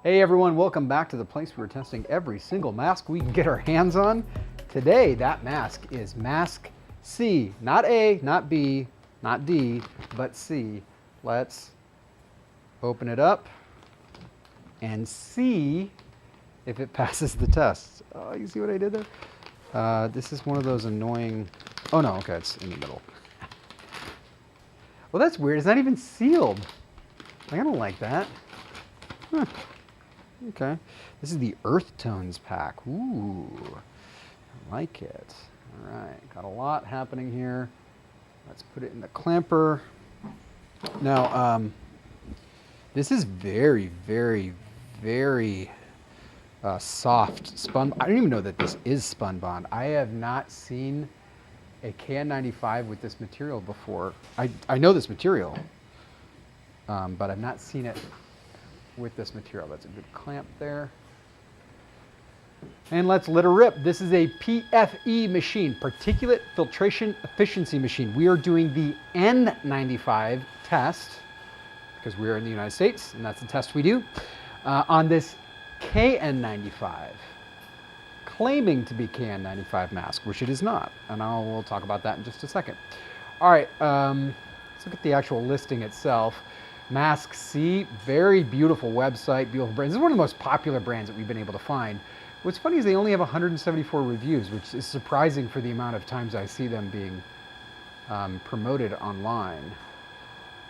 Hey everyone, welcome back to the place where we're testing every single mask we can get our hands on. Today, that mask is mask C, not A, not B, not D, but C. Let's open it up and see if it passes the test. Oh, you see what I did there? This is one of those annoying, oh no, okay, it's in the middle. Well, that's weird, it's not even sealed. I don't like that. Huh. Okay, this is the Earth Tones pack. Ooh, I like it. All right, got a lot happening here. Let's put it in the clamper. Now, this is very, very, very soft spun. I don't even know that this is spun bond. I have not seen a KN95 with this material before. I know this material, but I've not seen it with this material. That's a good clamp there. And let's let her rip. This is a PFE machine, Particulate Filtration Efficiency machine. We are doing the N95 test because we're in the United States and that's the test we do on this KN95, claiming to be KN95 mask, which it is not. And we'll talk about that in just a second. All right, let's look at the actual listing itself. Mask C, very beautiful website, beautiful brand. This is one of the most popular brands that we've been able to find. What's funny is they only have 174 reviews, which is surprising for the amount of times I see them being promoted online.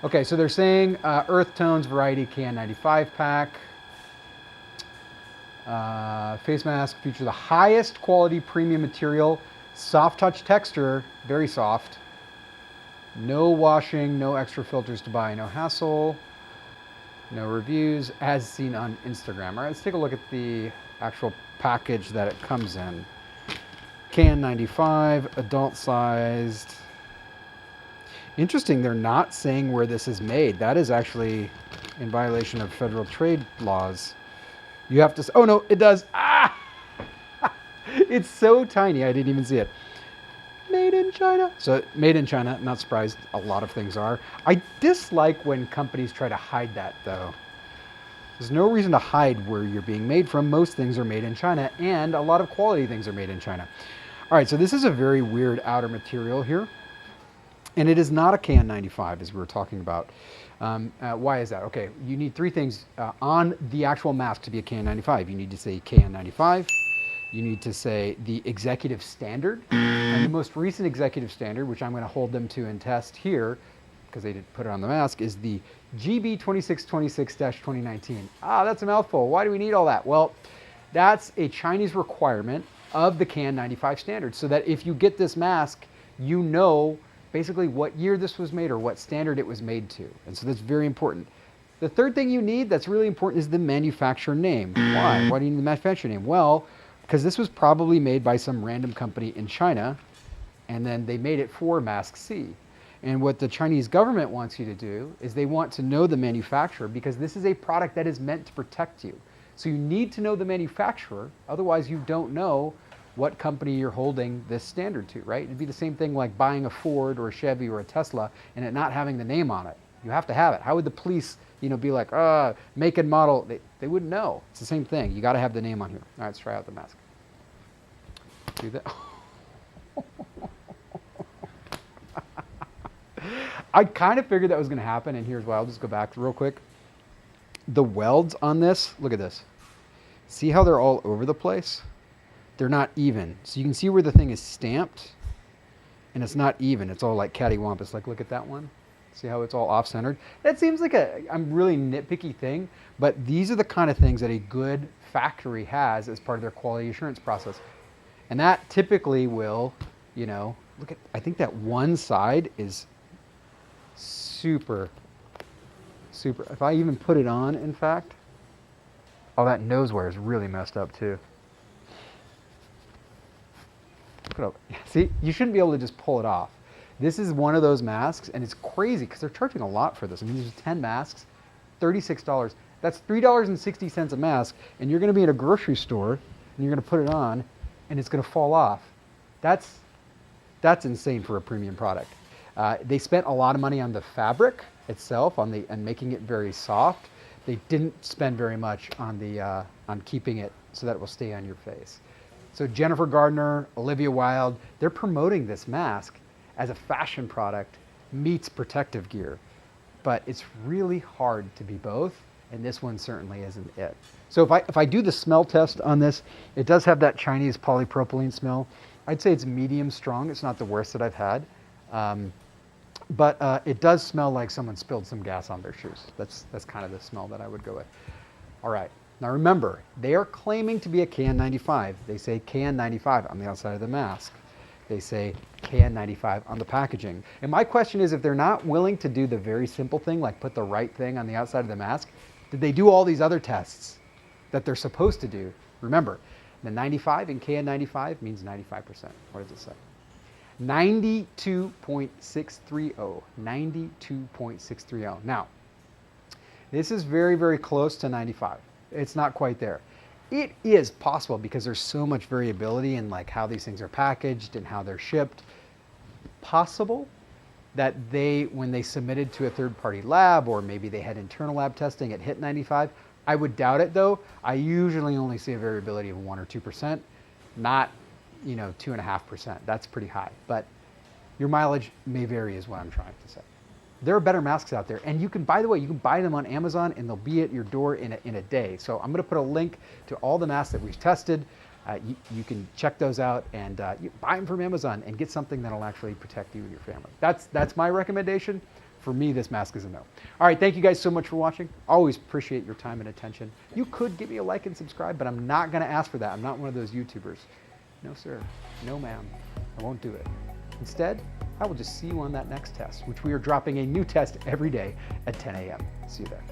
Okay, so they're saying Earth Tones Variety KN95 pack. Face mask feature the highest quality premium material, soft touch texture, very soft. No washing, no extra filters to buy, no hassle, no reviews, as seen on Instagram. All right, let's take a look at the actual package that it comes in. KN95, adult sized. Interesting, they're not saying where this is made. That is actually in violation of federal trade laws. You have to, oh no, it does. Ah! It's so tiny, I didn't even see it. Made in China. So made in China, not surprised, a lot of things are. I dislike when companies try to hide that though. There's no reason to hide where you're being made from. Most things are made in China and a lot of quality things are made in China. All right, so this is a very weird outer material here. And it is not a KN95 as we were talking about. Why is that? Okay, you need three things on the actual mask to be a KN95. You need to say KN95. You need to say the executive standard, and the most recent executive standard, which I'm going to hold them to and test here, because they didn't put it on the mask, is the GB 2626-2019. Ah, that's a mouthful. Why do we need all that? Well, that's a Chinese requirement of the KN95 standard, so that if you get this mask, you know basically what year this was made or what standard it was made to. And so that's very important. The third thing you need that's really important is the manufacturer name. Why? Why do you need the manufacturer name? Well, because this was probably made by some random company in China, and then they made it for Mask C. And what the Chinese government wants you to do is they want to know the manufacturer, because this is a product that is meant to protect you. So you need to know the manufacturer, otherwise you don't know what company you're holding this standard to, right? It'd be the same thing like buying a Ford or a Chevy or a Tesla and it not having the name on it. You have to have it. How would the police, be like, make and model? They wouldn't know. It's the same thing. You got to have the name on here. All right, let's try out the mask. Do that. I kind of figured that was going to happen, and here's why. I'll just go back real quick. The welds on this, look at this. See how they're all over the place? They're not even. So you can see where the thing is stamped, and it's not even. It's all like cattywampus. Like, look at that one. See how it's all off-centered? That seems like a really nitpicky thing, but these are the kind of things that a good factory has as part of their quality assurance process. And that typically will, look at, I think that one side is super, if I even put it on, in fact, oh, that nose wear is really messed up too. Put up. See, you shouldn't be able to just pull it off. This is one of those masks, and it's crazy because they're charging a lot for this. I mean, these are 10 masks, $36. That's $3.60 a mask, and you're going to be in a grocery store, and you're going to put it on, and it's going to fall off. That's insane for a premium product. They spent a lot of money on the fabric itself, and making it very soft. They didn't spend very much on on keeping it so that it will stay on your face. So Jennifer Gardner, Olivia Wilde, they're promoting this mask as a fashion product meets protective gear. But it's really hard to be both, and this one certainly isn't it. So if I do the smell test on this, it does have that Chinese polypropylene smell. I'd say it's medium strong. It's not the worst that I've had. But it does smell like someone spilled some gas on their shoes. That's kind of the smell that I would go with. All right. Now remember, they are claiming to be a KN95. They say KN95 on the outside of the mask. They say KN95 on the packaging. And my question is, if they're not willing to do the very simple thing, like put the right thing on the outside of the mask, did they do all these other tests that they're supposed to do? Remember, the 95 in KN95 means 95%. What does it say? 92.630. 92.630. Now, this is very, very close to 95. It's not quite there. It is possible because there's so much variability in like how these things are packaged and how they're shipped. Possible that when they submitted to a third-party lab, or maybe they had internal lab testing, it hit 95. I would doubt it though. I usually only see a variability of 1 or 2%, not 2.5%. That's pretty high. But your mileage may vary is what I'm trying to say. There are better masks out there, and you can, by the way, you can buy them on Amazon and they'll be at your door in a day. So I'm going to put a link to all the masks that we've tested. You can check those out and you buy them from Amazon and get something that'll actually protect you and your family. That's my recommendation. For me, this mask is a no. All right, thank you guys so much for watching. Always appreciate your time and attention. You could give me a like and subscribe, but I'm not going to ask for that. I'm not one of those YouTubers. No, sir. No, ma'am. I won't do it. Instead, I will just see you on that next test, which we are dropping a new test every day at 10 a.m. See you there.